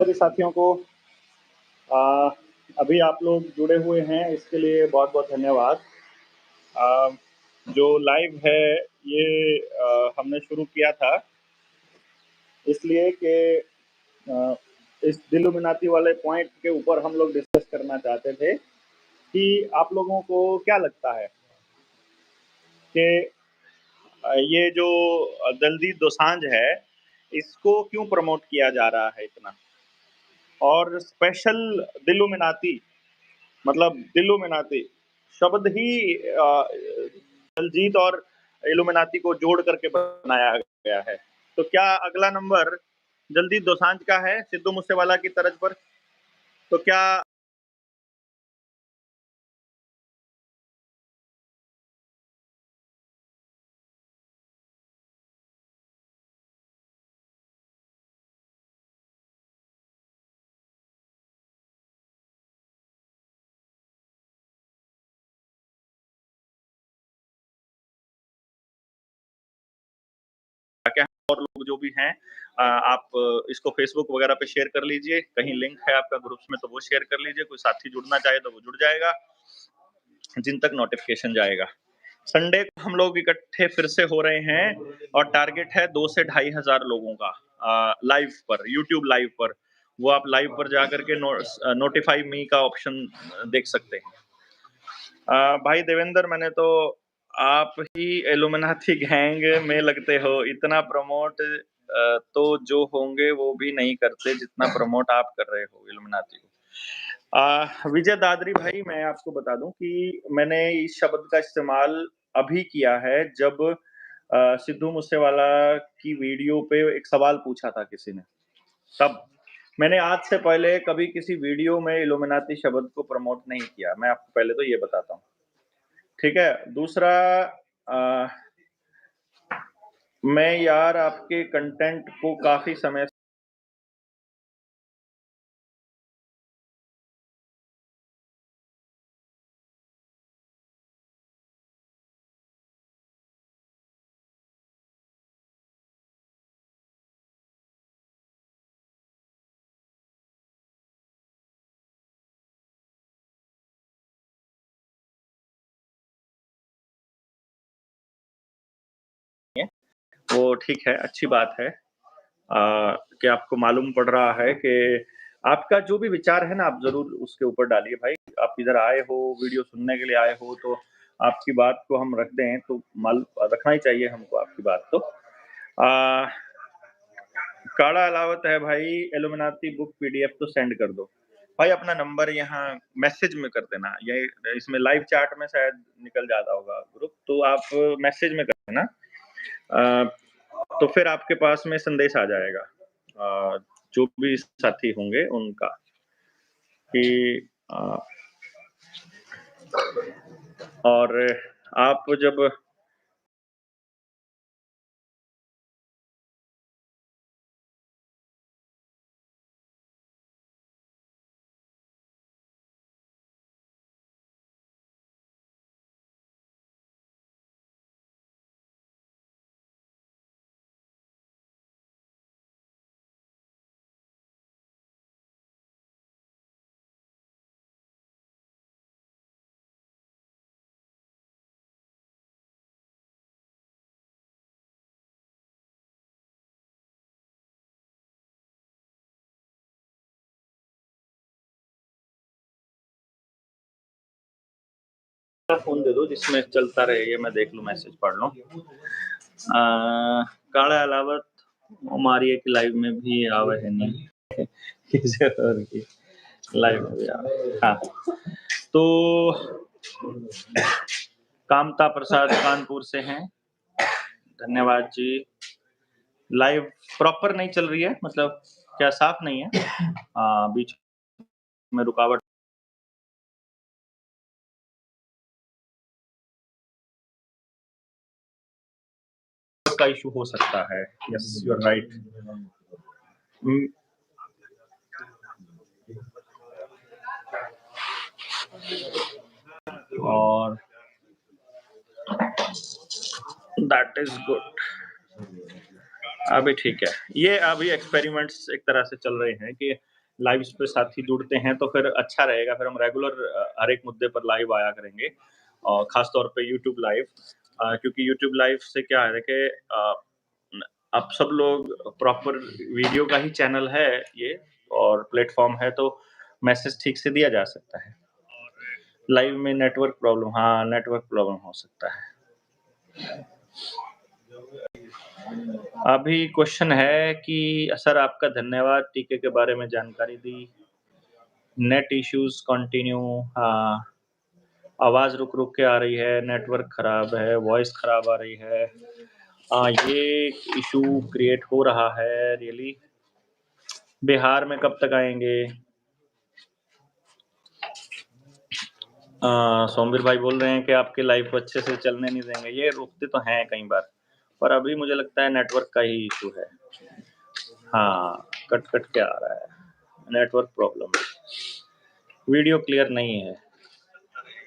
सभी साथियों को अ, अभी आप लोग जुड़े हुए हैं इसके लिए बहुत-बहुत धन्यवाद। अ, जो लाइव है ये हमने शुरू किया था इसलिए कि अ, इस इल्यूमिनाती वाले पॉइंट के ऊपर हम लोग डिस्कस करना चाहते थे कि आप लोगों को क्या लगता है कि ये जो दलजीत दोसांझ है, इसको क्यों प्रमोट किया जा रहा है इतना? और स्पेशल दिल्लुमिनाती मतलब दिल्लुमिनाती शब्द ही दलजीत और इल्यूमिनाती को जोड़ करके बनाया गया है। तो क्या अगला नंबर दलजीत दोसांझ का है सिद्धू मूसेवाला की तर्ज पर? तो क्या क्या और लोग जो भी हैं आप इसको फ़ेसबुक वगैरह पे शेयर कर लीजिए, कहीं लिंक है आपका ग्रुप्स में तो वो शेयर कर लीजिए, कोई साथी जुड़ना चाहे तो वो जुड़ जाएगा, जिन तक नोटिफ़िकेशन जाएगा। संडे को हम लोग इकट्ठे फिर से हो रहे हैं और टारगेट है 2 से 2500 लोगों का लाइव पर, यूट्यूब लाइव पर। वो आप लाइव पर जाकर के नोटिफ़ाई मी का ऑप्शन देख सकते हैं। भाई देवेंद्र मैंने तो आप ही इल्यूमिनाती गैंग में लगते हो, इतना प्रमोट तो जो होंगे वो भी नहीं करते जितना प्रमोट आप कर रहे हो इल्यूमिनाती को। विजय दादरी भाई मैं आपको बता दूं कि मैंने इस शब्द का इस्तेमाल अभी किया है जब सिद्धू मूसेवाला की वीडियो पे एक सवाल पूछा था किसी ने, तब। मैंने आज से पहले कभी किसी वीडियो में इल्यूमिनाती शब्द को प्रमोट नहीं किया, मैं आपको पहले तो ये बताता हूँ। ठीक है, दूसरा अ, मैं यार आपके कंटेंट को काफ़ी समय वो ठीक है, अच्छी बात है कि आपको मालूम पड़ रहा है कि आपका जो भी विचार है ना, आप ज़रूर उसके ऊपर डालिए भाई। आप इधर आए हो, वीडियो सुनने के लिए आए हो, तो आपकी बात को हम रख दें, तो रखना ही चाहिए हमको आपकी बात तो। अ, काड़ा अलावत है भाई, इल्यूमिनाती बुक पीडीएफ तो सेंड कर दो। भाई अपना नंबर यहाँ मैसेज में कर देना, ये इसमें लाइव चैट में शायद निकल जाता होगा ग्रुप, तो आप मैसेज में कर देना। अ, तो फिर आपके पास में संदेश आ जाएगा जो भी साथी होंगे उनका कि अ, और आप जब फ़ोन दे दो जिसमें चलता रहे, ये मैं देख लूँ मैसेज पढ़ लूँ। काड़ा अलावत हमारी एक लाइव में भी आवे है नहीं किसी और की लाइव में भी आवे। हाँ, तो कामता प्रसाद कानपुर से हैं, धन्यवाद जी। लाइव प्रॉपर नहीं चल रही है, मतलब क्या साफ नहीं है? बीच में रुकावट का इश्यू हो सकता है। Yes, you are right. हुँ, और दैट इज़ गुड। अभी ठीक है। ये अभी एक्सपेरिमेंट्स एक तरह से चल रहे हैं कि लाइव्स पे साथी जुड़ते हैं तो फिर अच्छा रहेगा, फिर हम रेगुलर हर एक मुद्दे पर लाइव आया करेंगे और ख़ास तौर पे यूट्यूब लाइव क्योंकि यूट्यूब लाइव से क्या है कि न अब सब लोग प्रॉपर वीडियो का ही चैनल है ये और प्लेटफ़ॉर्म है तो मैसेज ठीक से दिया जा सकता है। लाइव में नेटवर्क प्रॉब्लम हाँ, नेटवर्क प्रॉब्लम हो सकता है। अभी क्वेश्चन है कि सर आपका धन्यवाद टीके के बारे में जानकारी दी। नेट इश्यूज़ कंटिन्यू हाँ, आवाज़ रुक-रुक के आ रही है, नेटवर्क खराब है, वॉइस खराब आ रही है। ये इश्यू क्रिएट हो रहा है रियली। बिहार में कब तक आएँगे? सोमवीर भाई बोल रहे हैं कि आपके लाइव को अच्छे से चलने नहीं देंगे। ये रुकते तो हैं कई बार, पर अभी मुझे लगता है नेटवर्क का ही इश्यू है। हाँ, कट-कट के आ रहा है, नेटवर्क प्रॉब्लम है। वीडियो क्लियर नहीं है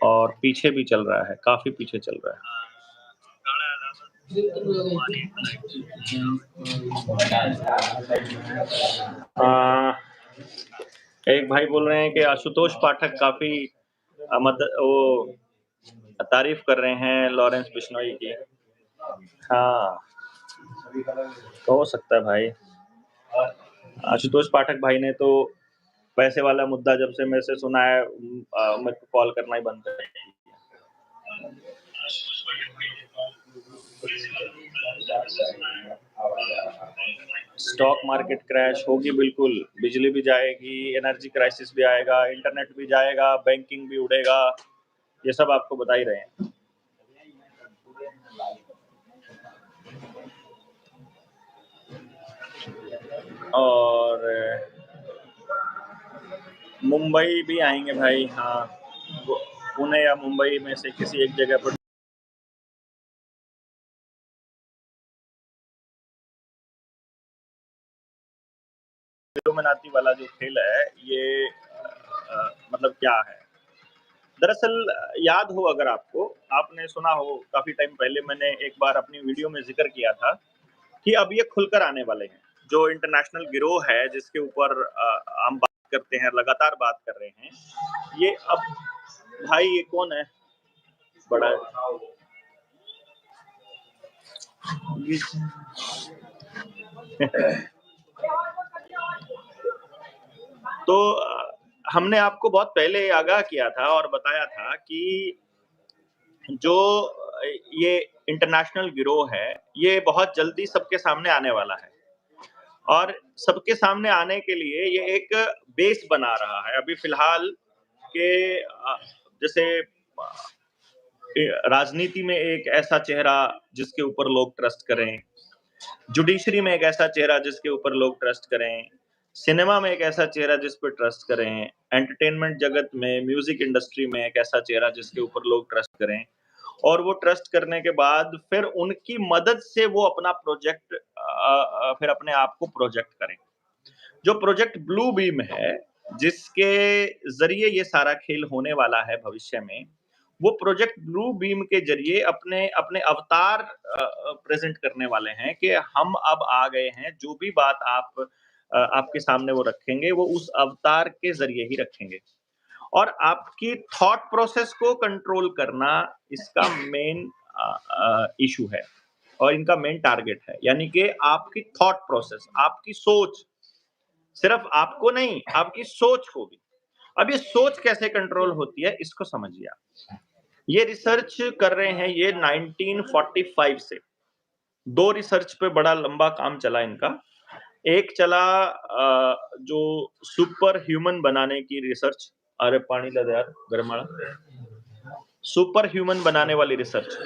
और पीछे भी चल रहा है, काफ़ी पीछे चल रहा है। अ, एक भाई बोल रहे हैं कि आशुतोष पाठक काफ़ी मद वो तारीफ़ कर रहे हैं लॉरेंस बिश्नोई की। हाँ, हो सकता है भाई। आशुतोष पाठक भाई ने तो पैसे वाला मुद्दा जब से मेरे से सुना है मेरे को कॉल करना ही बंद कर दिया। स्टॉक मार्केट क्रैश होगी बिल्कुल, बिजली भी जाएगी, एनर्जी क्राइसिस भी आएगा, इंटरनेट भी जाएगा, बैंकिंग भी उड़ेगा, ये सब आपको बता ही रहे हैं। और मुंबई भी आएँगे भाई हाँ, वो पुणे या मुंबई में से किसी एक जगह पर इल्यूमिनाती वाला जो खेल है, ये मतलब क्या है? दरअसल याद हो अगर आपको, आपने सुना हो काफ़ी टाइम पहले मैंने एक बार अपनी वीडियो में ज़िक्र किया था कि अब ये खुलकर आने वाले हैं। जो इंटरनेशनल गिरोह है जिसके ऊपर हम बात करते हैं, लगातार बात कर रहे हैं, ये अब भाई ये कौन है? बड़ा तो हमने आपको बहुत पहले आगाह किया था और बताया था कि जो ये इंटरनेशनल गिरोह है, ये बहुत जल्दी सबके सामने आने वाला है और सबके सामने आने के लिए ये एक बेस बना रहा है। अभी फ़िलहाल के जैसे राजनीति में एक ऐसा चेहरा जिसके ऊपर लोग ट्रस्ट करें, जुडिशरी में एक ऐसा चेहरा जिसके ऊपर लोग ट्रस्ट करें, सिनेमा में एक ऐसा चेहरा जिस पे ट्रस्ट करें, एंटरटेनमेंट जगत में, म्यूज़िक इंडस्ट्री में एक ऐसा चेहरा जिसके ऊपर लोग ट्रस्ट करें और वो ट्रस्ट करने के बाद फिर उनकी मदद से वो अपना प्रोजेक्ट फिर अपने आप को प्रोजेक्ट करें। जो प्रोजेक्ट ब्लू बीम है, जिसके ज़रिए ये सारा खेल होने वाला है भविष्य में, वो प्रोजेक्ट ब्लू बीम के ज़रिए अपने अपने अवतार प्रेज़ेंट करने वाले हैं कि हम अब आ गए हैं, जो भी बात आपके सामने वो रखेंगे, वो उस अवतार के ज़रिए ही रखेंगे। और आपकी थॉट प्रोसेस को कंट्रोल करना इसका मेन इश्यू है और इनका मेन टारगेट है। यानी कि आपकी थॉट प्रोसेस, आपकी सोच सिर्फ आपको नहीं, आपकी सोच को भी। अब ये सोच कैसे कंट्रोल होती है, इसको समझिए आप। ये रिसर्च कर रहे हैं ये 1945 से। 2 रिसर्च पे बड़ा लंबा काम चला इनका। एक चला जो सुपर ह्यूमन बनाने की रिसर्च अरे पानी ला दे यार गरमाड़ा। सुपर ह्यूमन बनाने वाली रिसर्च,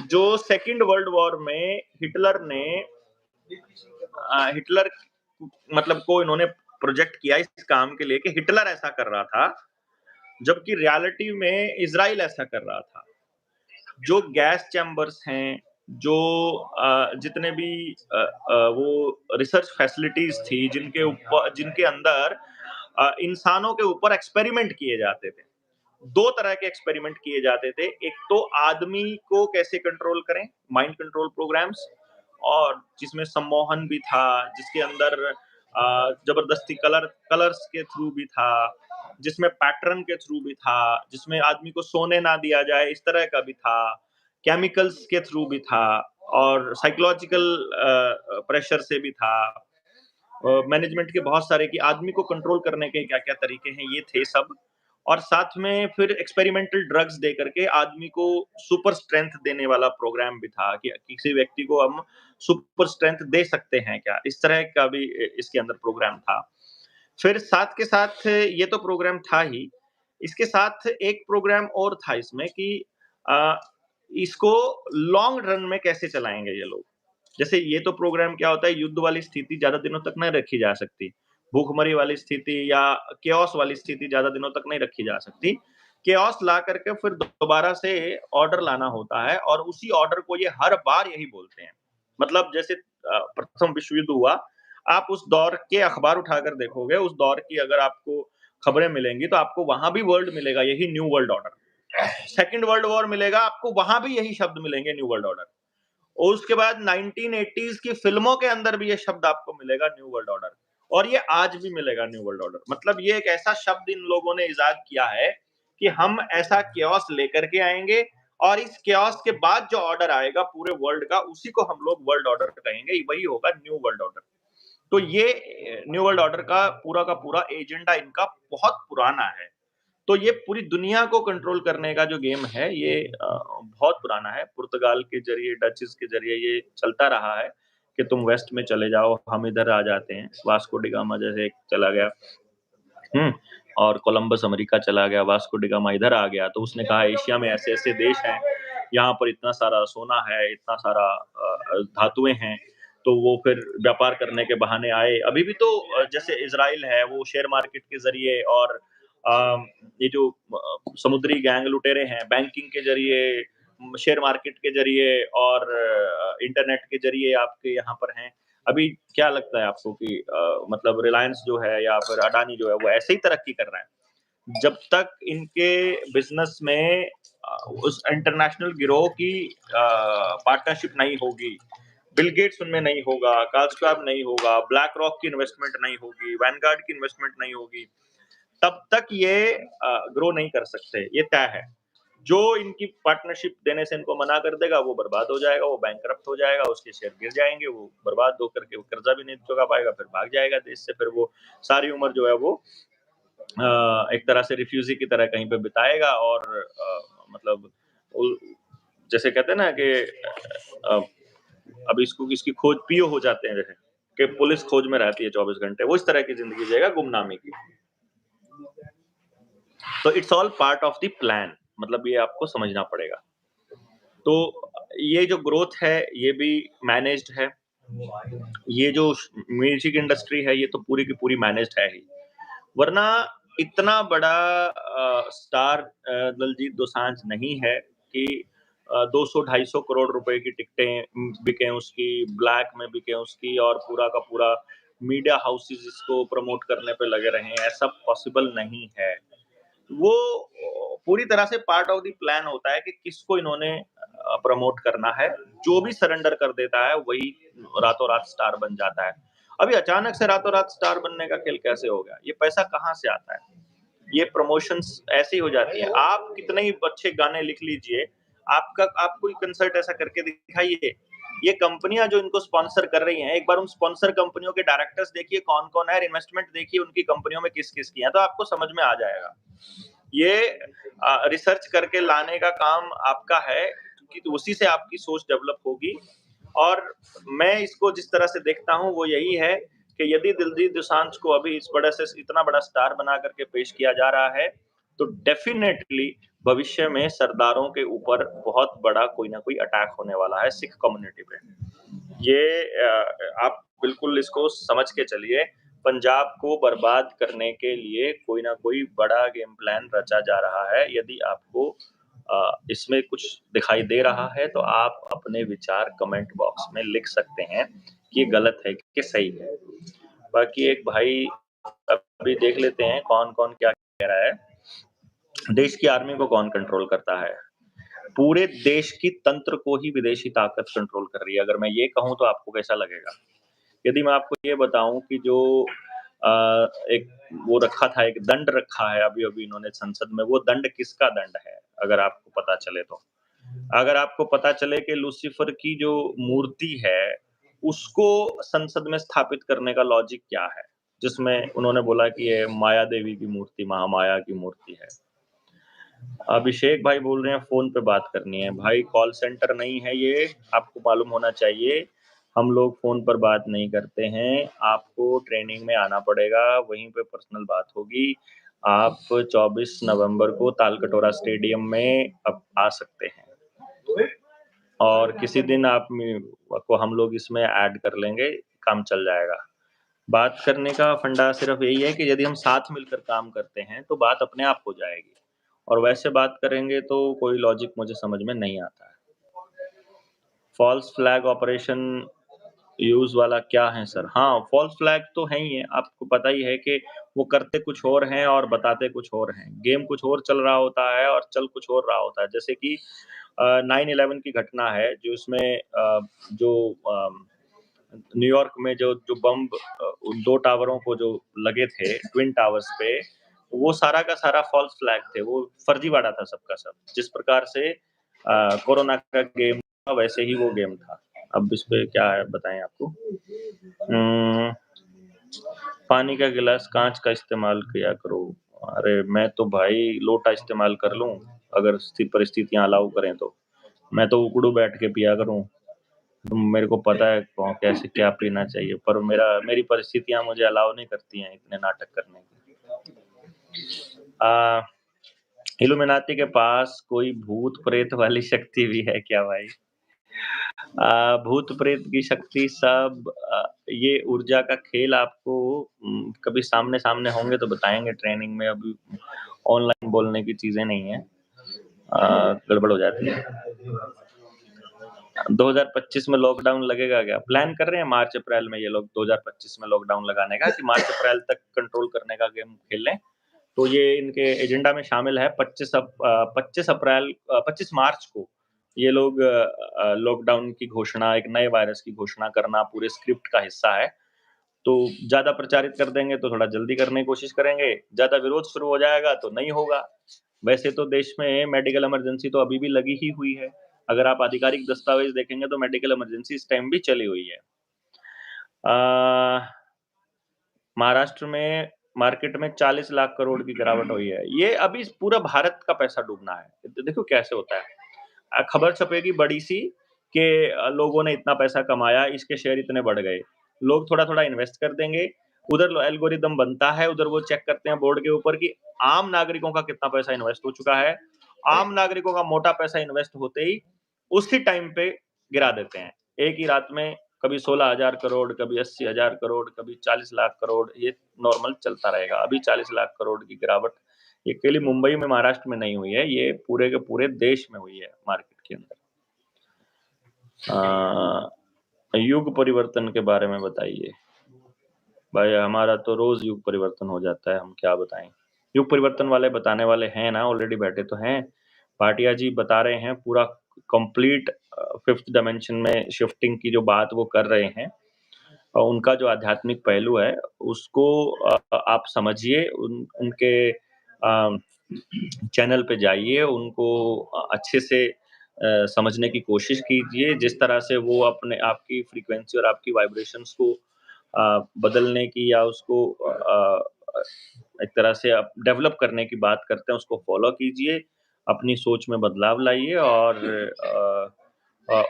जो सेकंड वर्ल्ड वॉर में हिटलर ने हिटलर मतलब को इन्होंने प्रोजेक्ट किया इस काम के लिए कि हिटलर ऐसा कर रहा था, जबकि रियलिटी में इज़राइल ऐसा कर रहा था। जो गैस चैम्बर्स हैं, जो जितने भी वो रिसर्च फैसिलिटीज़ थी जिनके अंदर इंसानों के ऊपर एक्सपेरिमेंट किए जाते थे। 2 तरह के एक्सपेरिमेंट किए जाते थे। एक तो आदमी को कैसे कंट्रोल करें, माइंड कंट्रोल प्रोग्राम्स और जिसमें सम्मोहन भी था, जिसके अंदर जबरदस्ती कलर्स के थ्रू भी था, जिसमें पैटर्न के थ्रू भी था, जिसमें आदमी को सोने ना दिया जाए इस तरह का भी था, केमिकल्स के थ्रू भी था और साइकोलॉजिकल प्रेशर से भी था। मैनेजमेंट के बहुत सारे कि आदमी को कंट्रोल करने के क्या-क्या तरीके हैं, ये थे सब। और साथ में फिर एक्सपेरिमेंटल ड्रग्स दे करके आदमी को सुपर स्ट्रेंथ देने वाला प्रोग्राम भी था कि किसी व्यक्ति को हम सुपर स्ट्रेंथ दे सकते हैं क्या? इस तरह का भी इसके अंदर प्रोग्राम था। फिर साथ के साथ ये तो प्रोग्राम था ही, इसके साथ एक प्रोग्राम और था इसमें कि अ, इसको लॉन्ग रन में कैसे चलाएँगे ये लोग। जैसे ये तो प्रोग्राम क्या होता है, युद्ध वाली स्थिति ज़्यादा दिनों तक नहीं रखी जा सकती। भूखमरी वाली स्थिति या केओस वाली स्थिति ज़्यादा दिनों तक नहीं रखी जा सकती। केओस ला करके फिर दोबारा से ऑर्डर लाना होता है और उसी ऑर्डर को ये हर बार यही बोलते हैं। मतलब जैसे प्रथम विश्व युद्ध हुआ, आप उस दौर के अखबार उठाकर देखोगे, उस दौर की अगर आपको खबरें मिलेंगी, तो आपको वहाँ भी वर्ड मिलेगा, यही new world order. Second world war मिलेगा, आपको वहाँ भी यही शब्द मिलेंगे, न्यू वर्ल्ड ऑर्डर। और उसके बाद 1980s की फ़िल्मों के अंदर भी ये शब्द आपको मिलेगा, न्यू वर्ल्ड ऑर्डर। और ये आज भी मिलेगा, न्यू वर्ल्ड ऑर्डर। मतलब ये एक ऐसा शब्द इन लोगों ने इज़ाद किया है कि हम ऐसा chaos लेकर के आएँगे और इस chaos के बाद जो ऑर्डर आएगा पूरे वर्ल्ड का, उसी को हम लोग वर्ल्ड ऑर्डर कहेंगे, वही होगा न्यू वर्ल्ड ऑर्डर। तो ये न्यू वर्ल्ड ऑर्डर का पूरा एजेंडा इनका बहुत पुराना है। तो ये पूरी दुनिया को कंट्रोल करने का जो गेम है ये बहुत पुराना है। पुर्तगाल के ज़रिए, डचेस के ज़रिए ये चलता रहा है कि तुम वेस्ट में चले जाओ, हम इधर आ जाते हैं। वास्को डी गामा जैसे एक चला गया, हुँ? और कोलंबस अमेरिका चला गया, वास्को डी गामा इधर आ गया, तो उसने कहा एशिया में ऐसे-ऐसे देश हैं, यहाँ पर इतना सारा सोना है, इतना सारा धातुएँ हैं, तो वो फिर व्यापार करने के बहाने आए। अभी भी तो जैसे इज़राइल है, वो शेयर मार्केट के ज़रिए और ये जो समुद्री गैंग लुटेरे हैं, बैंकिंग के ज़रिए, शेयर मार्केट के ज़रिए और इंटरनेट के ज़रिए आपके यहाँ पर हैं। अभी क्या लगता है आपको कि मतलब रिलायंस जो है या फिर अडानी जो है वो ऐसे ही तरक्की कर रहा है। जब तक इनके बिज़नेस में उस इंटरनेशनल गिरोह की पार्टनरशिप नहीं होगी, बिल गेट्स उनमें नहीं होगा, कार्ल श्वाब नहीं होगा, ब्लैक रॉक की इन्वेस्टमेंट नहीं होगी, वैनगार्ड की इन्वेस्टमेंट नहीं होगी, तब तक ये ग्रो नहीं कर सकते, ये तय है। जो इनकी पार्टनरशिप देने से इनको मना कर देगा, वो बर्बाद हो जाएगा, वो बैंकरप्ट हो जाएगा, उसके शेयर गिर जाएँगे, वो बर्बाद होकर के वो कर्ज़ा भी नहीं चुका पाएगा, फिर भाग जाएगा देश से, फिर वो सारी उम्र जो है वो एक तरह से रिफ्यूज़ी की तरह कहीं पे बिताएगा और मतलब उ जैसे कहते हैं ना कि अ, अब इसको इसकी खोज पियो हो जाते हैं जैसे, कि पुलिस खोज में रहती है 24 घंटे, वो इस तरह की ज़िंदगी जिएगा गुमनामी की। तो it's all part of the plan, मतलब ये आपको समझना पड़ेगा। तो ये जो ग्रोथ है, ये भी मैनेज्ड है। ये जो म्यूज़िक इंडस्ट्री है, ये तो पूरी की पूरी मैनेज्ड है ही। वरना इतना बड़ा स्टार दलजीत दोसांझ नहीं है कि 200 250 करोड़ रुपए की टिकटें बिकें उसकी, ब्लैक में बिकें उसकी और पूरा का पूरा मीडिया हाउसेज़ इसको प्रमोट करने पे लगे रहें, ऐसा पॉसिबल नहीं है। वो पूरी तरह से पार्ट ऑफ द प्लान होता है कि किसको इन्होंने प्रमोट करना है। जो भी सरेंडर कर देता है वही रातों-रात स्टार बन जाता है। अभी अचानक से रातों-रात स्टार बनने का खेल कैसे हो गया? ये पैसा कहाँ से आता है? ये प्रमोशंस ऐसी हो जाती हैं। आप कितने ही अच्छे गाने लिख लीजिए, आपका आप कोई कंसर्ट ऐसा करके दिखाइए। ये कंपनियाँ जो इनको स्पॉन्सर कर रही हैं, एक बार उन स्पॉन्सर कंपनियों के डायरेक्टर्स देखिए कौन-कौन है और इन्वेस्टमेंट देखिए उनकी कंपनियों में किस-किस की है, तो आपको समझ में आ जाएगा। ये रिसर्च करके लाने का काम आपका है क्योंकि तो उसी से आपकी सोच डेवलप होगी और मैं इसको जिस तरह से देखता हूँ वो यही है कि यदि दिलजीत दोसांझ को अभी इस बड़े से इतना बड़ा स्टार बना करके पेश किया जा रहा है, तो डेफ़िनेटली भविष्य में सरदारों के ऊपर बहुत बड़ा कोई ना कोई अटैक होने वाला है सिख कम्युनिटी पे। ये आप बिल्कुल इसको समझ के चलिए, पंजाब को बर्बाद करने के लिए कोई ना कोई बड़ा गेम प्लान रचा जा रहा है। यदि आपको इसमें कुछ दिखाई दे रहा है, तो आप अपने विचार कमेंट बॉक्स में लिख सकते हैं कि ये गलत है कि सही है। बाकी एक भाई अभी देख लेते हैं कौन-कौन क्या कह रहा है। देश की आर्मी को कौन कंट्रोल करता है? पूरे देश की तंत्र को ही विदेशी ताकत कंट्रोल कर रही है। अगर मैं ये कहूँ तो आपको कैसा लगेगा? यदि मैं आपको ये बताऊँ कि जो एक वो रखा था, एक दंड रखा है अभी-अभी इन्होंने संसद में, वो दंड किसका दंड है? अगर आपको पता चले तो? अगर आपको पता चले कि लूसीफर की जो मूर्ति है, उसको संसद में स्थापित करने का लॉजिक क्या है? जिसमें उन्होंने बोला कि ये माया देवी की मूर्ति, महामाया की मूर्ति है। अभिषेक भाई बोल रहे हैं फ़ोन पे बात करनी है। भाई कॉल सेंटर नहीं है ये, आपको मालूम होना चाहिए। हम लोग फ़ोन पर बात नहीं करते हैं। आपको ट्रेनिंग में आना पड़ेगा, वहीं पे पर्सनल बात होगी। आप 24 नवंबर को तालकटोरा स्टेडियम में अब आ सकते हैं। और किसी दिन आप को हम लोग इसमें ऐड कर लेंगे, काम चल जाएगा। बात करने का फंडा सिर्फ़ यही है कि यदि हम साथ मिलकर काम करते हैं, तो बात अपने आप हो जाएगी और वैसे बात करेंगे तो कोई लॉजिक मुझे समझ में नहीं आता है। फ़ॉल्स फ्लैग ऑपरेशन यूज़ वाला क्या है सर? हाँ, फ़ॉल्स फ्लैग तो है ही है, आपको पता ही है कि वो करते कुछ और हैं और बताते कुछ और हैं। गेम कुछ और चल रहा होता है और चल कुछ और रहा होता है। जैसे कि 9/11 की घटना है, जो उसमें जो न्यूयॉर्क में जो बम उन 2 टावरों को जो लगे थे, ट्विन टावर्स पे, वो सारा का सारा फ़ॉल्स फ्लैग थे, वो फर्जीवाड़ा था सबका सब। जिस प्रकार से कोरोना का गेम था, वैसे ही वो गेम था। अब इस पे क्या है बताएँ आपको? उम, पानी का गिलास काँच का इस्तेमाल किया करो। अरे! मैं तो भाई लोटा इस्तेमाल कर लूँ, अगर परिस्थितियाँ अलाउ करें तो। मैं तो उकड़ू बैठ के पिया करूँ। मेरे को पता है कैसे क्या पीना चाहिए, पर मेरी परिस्थितियाँ मुझे अलाउ नहीं करती हैं इतने नाटक करने की। अ, इल्यूमिनाटी के पास कोई भूत-प्रेत वाली शक्ति भी है क्या भाई? भूत-प्रेत की शक्ति सब ये ऊर्जा का खेल आपको कभी सामने-सामने होंगे तो बताएँगे ट्रेनिंग में, अभी ऑनलाइन बोलने की चीज़ें नहीं हैं। गड़बड़ हो जाती है। 2025 में लॉकडाउन लगेगा क्या? प्लान कर रहे हैं मार्च-अप्रैल में ये लोग 2025 में लॉकडाउन लगाने का कि मार्च-अप्रैल तक कंट्रोल करने का गेम खेल लें। तो ये इनके एजेंडा में शामिल है 25 मार्च को ये लोग लॉकडाउन की घोषणा, एक नए वायरस की घोषणा करना पूरे स्क्रिप्ट का हिस्सा है। तो ज़्यादा प्रचारित कर देंगे तो थोड़ा जल्दी करने की कोशिश करेंगे, ज़्यादा विरोध शुरू हो जाएगा तो नहीं होगा। वैसे तो देश में मेडिकल इमरजेंसी तो अभी भी लगी ही हुई है। अगर आप आधिकारिक दस्तावेज़ देखेंगे तो मेडिकल इमरजेंसी इस टाइम भी चली हुई है। अ, महाराष्ट्र में मार्केट में 40 लाख करोड़ की गिरावट हुई है। ये अभी पूरा भारत का पैसा डूबना है। देखो कैसे होता है। खबर छपेगी बड़ी-सी कि लोगों ने इतना पैसा कमाया, इसके शेयर इतने बढ़ गए। लोग थोड़ा-थोड़ा इन्वेस्ट कर देंगे, उधर एल्गोरिदम बनता है, उधर वो चेक करते हैं बोर्ड के ऊपर कि आम नागरिकों का कितना पैसा इन्वेस्ट हो चुका है। आम नागरिकों का मोटा पैसा इन्वेस्ट होते ही उसी टाइम पे गिरा देते हैं। एक ही रात में कभी 16,000 करोड़, कभी 80,000 करोड़, कभी 40 लाख करोड़, ये नॉर्मल चलता रहेगा। अभी 40 लाख करोड़ की गिरावट ये अकेले मुंबई में, महाराष्ट्र में नहीं हुई है, ये पूरे के पूरे देश में हुई है मार्केट के अंदर। युग परिवर्तन के बारे में बताइए। भाई हमारा तो रोज़ युग परिवर्तन हो जाता है, हम क्या बताएँ? युग परिवर्तन वाले बताने वाले हैं ना, ऑलरेडी बैठे तो हैं। भाटिया जी बता रहे हैं पूरा कंप्लीट 5th डायमेंशन में शिफ्टिंग की जो बात वो कर रहे हैं। उनका जो आध्यात्मिक पहलू है उसको आप समझिए उनके चैनल पे जाइए, उनको अच्छे से समझने की कोशिश कीजिए, जिस तरह से वो अपने आपकी फ्रीक्वेंसी और आपकी वाइब्रेशंस को बदलने की या उसको एक तरह से आप डेवलप करने की बात करते हैं, उसको फ़ॉलो कीजिए, अपनी सोच में बदलाव लाइए और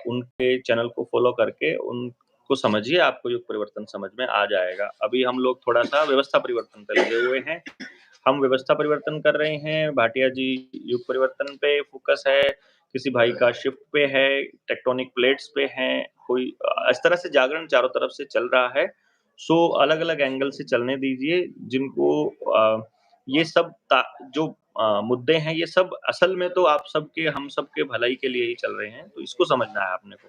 उनके चैनल को फ़ॉलो करके उनको समझिए, आपको युग परिवर्तन समझ में आ जाएगा। अभी हम लोग थोड़ा-सा व्यवस्था परिवर्तन पे लगे हुए हैं। हम व्यवस्था परिवर्तन कर रहे हैं, भाटिया जी युग परिवर्तन पे फ़ोकस है, किसी भाई का शिफ्ट पे है, टेक्टोनिक प्लेट्स पे हैं, कोई इस तरह से जागरण चारों तरफ से चल रहा है। सो अलग-अलग एंगल से चलने दीजिए, जिनको ये सब जो मुद्दे हैं, ये सब असल में तो आप सबके हम सबके भलाई के लिए ही चल रहे हैं, तो इसको समझना है आपने को।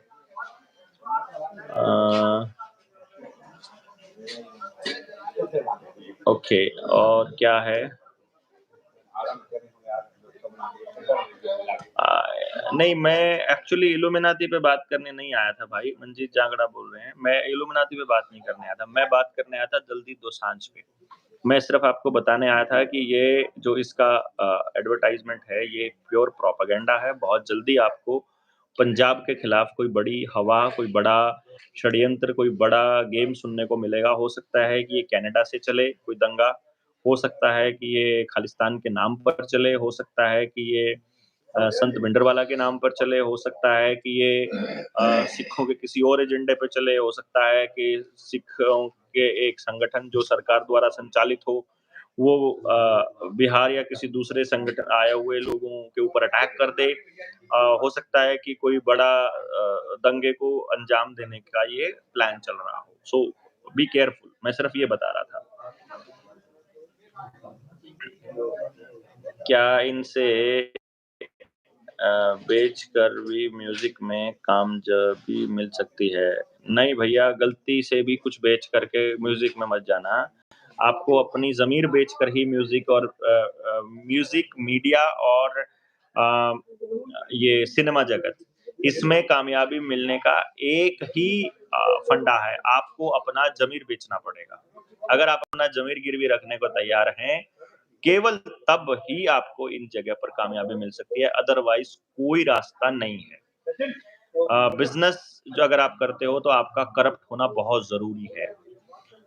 अ, ओके और क्या है? नहीं, मैं एक्चुअली इल्यूमिनाटी पे बात करने नहीं आया था भाई, मंजीत जांगड़ा बोल रहे हैं। मैं इल्यूमिनाटी पे बात नहीं करने आया था, मैं बात करने आया था जल्दी दोसांझ पे। मैं सिर्फ़ आपको बताने आया था कि ये जो इसका एडवर्टाइज़मेंट है, ये प्योर प्रोपेगेंडा है। बहुत जल्दी आपको पंजाब के खिलाफ कोई बड़ी हवा, कोई बड़ा षड्यंत्र, कोई बड़ा गेम सुनने को मिलेगा। हो सकता है कि ये कनाडा से चले कोई दंगा, हो सकता है कि ये खालिस्तान के नाम पर चले, हो सकता है कि ये संत भिंडरवाला के नाम पर चले, हो सकता है कि ये सिखों के किसी और एजेंडे पे चले, हो सकता है कि सिखों के एक संगठन जो सरकार द्वारा संचालित हो, वो बिहार या किसी दूसरे संगठन आए हुए लोगों के ऊपर अटैक कर दे। हो सकता है कि कोई बड़ा दंगे को अंजाम देने का ये प्लान चल रहा हो। सो बी केयरफुल, मैं सिर्फ ये बता रहा था। क्या इनसे बेचकर भी म्यूज़िक में कामयाबी मिल सकती है? नहीं भैया, गलती से भी कुछ बेच कर के म्यूज़िक में मत जाना। आपको अपनी ज़मीर बेचकर ही म्यूज़िक और म्यूज़िक, मीडिया और ये सिनेमा जगत, इसमें कामयाबी मिलने का एक ही फंडा है, आपको अपना ज़मीर बेचना पड़ेगा। अगर आप अपना ज़मीर गिरवी रखने को तैयार हैं, केवल तब ही आपको इन जगह पर कामयाबी मिल सकती है, अदरवाइज़ कोई रास्ता नहीं है। बिज़नेस जो अगर आप करते हो तो आपका करप्ट होना बहुत ज़रूरी है।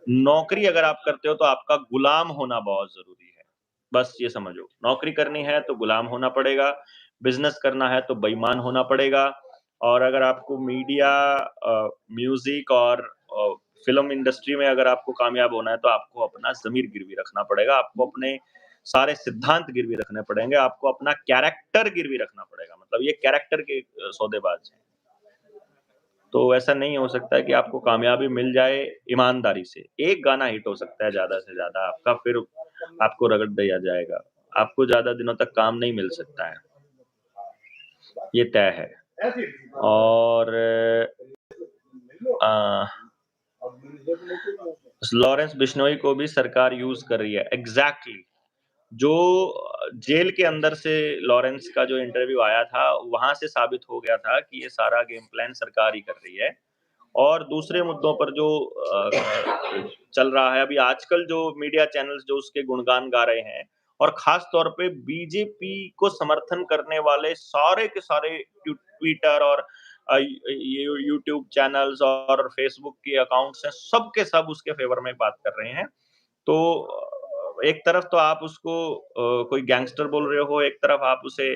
नौकरी अगर आप करते हो तो आपका गुलाम होना बहुत ज़रूरी है। बस ये समझो, नौकरी करनी है तो गुलाम होना पड़ेगा, बिज़नेस करना है तो बेईमान होना पड़ेगा और अगर आपको मीडिया म्यूज़िक और फ़िल्म इंडस्ट्री में अगर आपको कामयाब होना है तो आपको अपना ज़मीर गिरवी रखना पड़ेगा, आपको अपने सारे सिद्धांत गिरवी रखने पड़ेंगे, आपको अपना कैरेक्टर गिरवी रखना पड़ेगा। मतलब ये कैरेक्टर के सौदेबाज़ हैं। तो ऐसा नहीं हो सकता है कि आपको कामयाबी मिल जाए ईमानदारी से। एक गाना हिट हो सकता है ज़्यादा से ज़्यादा आपका, फिर आपको रगड़ दिया जाएगा। आपको ज़्यादा दिनों तक काम नहीं मिल सकता है, ये तय है। और अ, लॉरेंस बिश्नोई को भी सरकार यूज़ कर रही है। एग्ज़ैक्टली जो जेल के अंदर से लॉरेंस का जो इंटरव्यू आया था, वहाँ से साबित हो गया था कि ये सारा गेम प्लान सरकार ही कर रही है। और दूसरे मुद्दों पर जो चल रहा है अभी आजकल जो मीडिया चैनल्स जो उसके गुणगान गा रहे हैं और ख़ास तौर पे बीजेपी को समर्थन करने वाले सारे के सारे ट्विटर और ये यूट्यूब चैनल्स और फेसबुक के अकाउंट्स हैं, सब के सब उसके फ़ेवर में बात कर रहे हैं। तो एक तरफ तो आप उसको कोई गैंगस्टर बोल रहे हो, एक तरफ आप उसे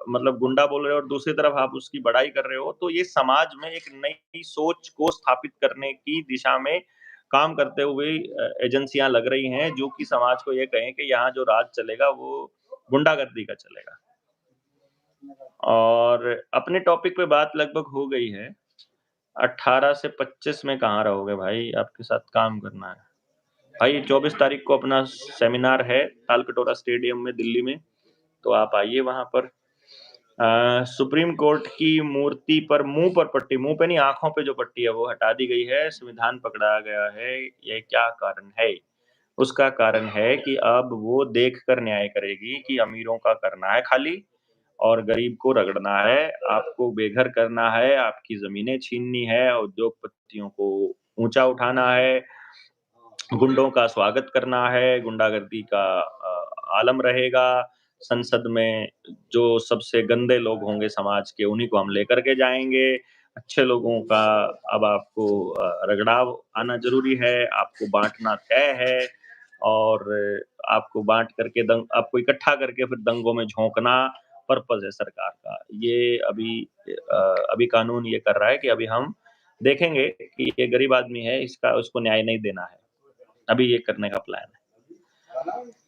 मतलब गुंडा बोल रहे हो और दूसरी तरफ आप उसकी बड़ाई कर रहे हो, तो ये समाज में एक नई सोच को स्थापित करने की दिशा में काम करते हुए एजेंसियाँ लग रही हैं, जो कि समाज को ये कहें कि यहाँ जो राज चलेगा वो गुंडागर्दी का चलेगा। और अपने टॉपिक पे बात लगभग हो गई है। 18 से 25 में कहाँ रहोगे भाई, आपके साथ काम करना है। भाई 24 तारीख को अपना सेमिनार है तालकटोरा स्टेडियम में दिल्ली में, तो आप आइए वहाँ पर। सुप्रीम कोर्ट की मूर्ति पर मुँह पे नहीं आँखों पे जो पट्टी है वो हटा दी गई है, संविधान पकड़ाया गया है, ये क्या कारण है? उसका कारण है कि अब वो देखकर न्याय करेगी कि अमीरों का करना है खाली और गरीब को रगड़ना है, आपको बेघर करना है, आपकी ज़मीनें छीननी है, उद्योगपतियों को ऊँचा उठाना है, गुंडों का स्वागत करना है, गुंडागर्दी का आलम रहेगा, संसद में जो सबसे गंदे लोग होंगे समाज के, उन्हीं को हम लेकर के जाएँगे, अच्छे लोगों का अब आपको रगड़ाव आना ज़रूरी है, आपको बाँटना तय है और आपको बाँट करके आपको इकट्ठा करके फिर दंगों में झोंकना पर्पज़ है सरकार का। ये अभी कानून ये कर रहा है कि अभी हम देखेंगे कि ये गरीब आदमी है, इसका उसको न्याय नहीं देना है। अभी ये करने का प्लान है।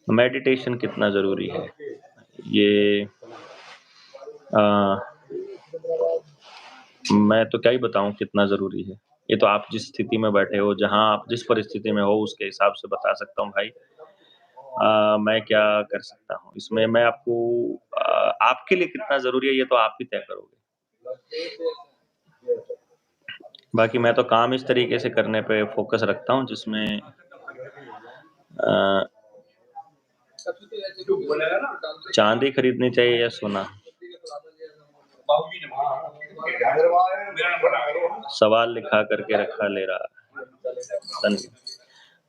मेडिटेशन कितना ज़रूरी है? ये अ, मैं तो क्या ही बताऊँ कितना ज़रूरी है। ये तो आप जिस स्थिति में बैठे हो, जहाँ आप जिस परिस्थिति में हो, उसके हिसाब से बता सकता हूँ भाई। मैं क्या कर सकता हूँ? इसमें मैं आपको आपके लिए कितना ज़रूरी है, ये तो आप ही तय करोगे। बाकी मैं तो काम इस तरीके से करने पे फ़ोकस रखता हूँ जिसमें अ, चाँदी खरीदनी चाहिए या सोना? सवाल लिखा करके रखा ले रहा है। तन्वी,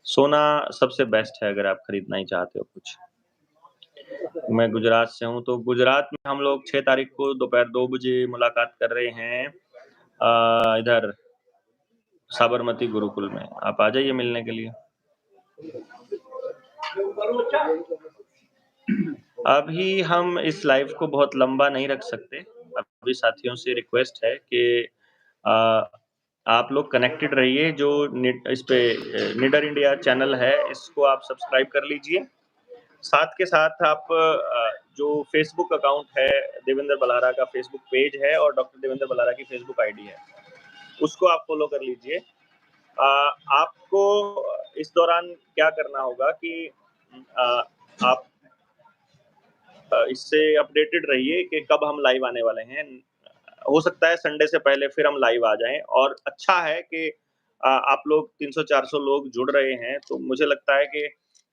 सोना सबसे बेस्ट है अगर आप खरीदना ही चाहते हो कुछ। मैं गुजरात से हूँ, तो गुजरात में हम लोग 6 तारीख को दोपहर 2 बजे मुलाकात कर रहे हैं इधर साबरमती गुरुकुल में। आप आ जाइए मिलने के लिए। अभी हम इस लाइव को बहुत लंबा नहीं रख सकते। अभी साथियों से रिक्वेस्ट है कि अ, आप लोग कनेक्टेड रहिए जो निड इस पे निडर इंडिया चैनल है, इसको आप सब्सक्राइब कर लीजिए। साथ के साथ आप जो फ़ेसबुक अकाउंट है, देवेंद्र बल्हारा का फ़ेसबुक पेज है और डॉक्टर देवेंद्र बल्हारा की फ़ेसबुक आईडी है, उसको आप फ़ॉलो कर लीजिए। आपको इस दौरान क्या करना होगा कि आप इससे अपडेटेड रहिए कि कब हम लाइव आने वाले हैं। हो सकता है संडे से पहले फिर हम लाइव आ जाएँ और अच्छा है कि आप लोग 300-400 लोग जुड़ रहे हैं, तो मुझे लगता है कि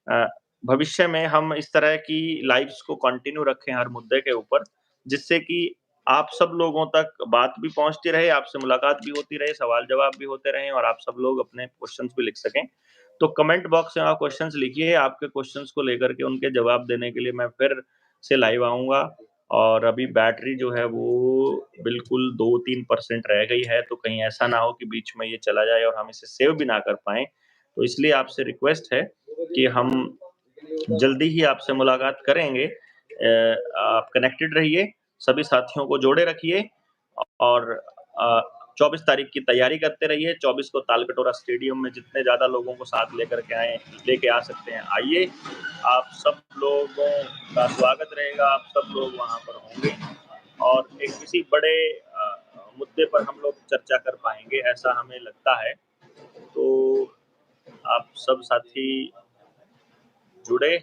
अ, भविष्य में हम इस तरह की लाइव्स को कंटिन्यू रखें हर मुद्दे के ऊपर, जिससे कि आप सब लोगों तक बात भी पहुँचती रहे, आपसे मुलाकात भी होती रहे, सवाल-जवाब भी होते रहें और आप सब लोग अपने क्वेश्चन्स भी लिख सकें। तो कमेंट बॉक्स में आप क्वेश्चन्स लिखिए, आपके क्वेश्चन्स को लेकर के उनके जवाब देने के लिए मैं फिर से लाइव आऊँगा और अभी बैटरी जो है वो बिल्कुल 2-3% रह गई है, तो कहीं ऐसा ना हो कि बीच में ये चला जाए और हम इसे सेव भी ना कर पाएँ। तो इसलिए आपसे रिक्वेस्ट है कि हम जल्दी ही आपसे मुलाकात करेंगे। आप कनेक्टेड रहिए, सभी साथियों को जोड़े रखिए और 24 तारीख की तैयारी करते रहिए। 24 को तालकटोरा स्टेडियम में जितने ज़्यादा लोगों को साथ लेके आ सकते हैं, आइए। आप सब लोगों का स्वागत रहेगा, आप सब लोग वहाँ पर होंगे और एक किसी बड़े मुद्दे पर हम लोग चर्चा कर पाएँगे, ऐसा हमें लगता है। तो आप सब साथी जुड़े,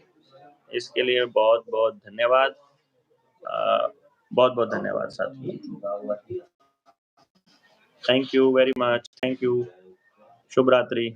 इसके लिए बहुत-बहुत धन्यवाद। बहुत-बहुत धन्यवाद साथियों। Thank you very much. Thank you. शुभ रात्रि।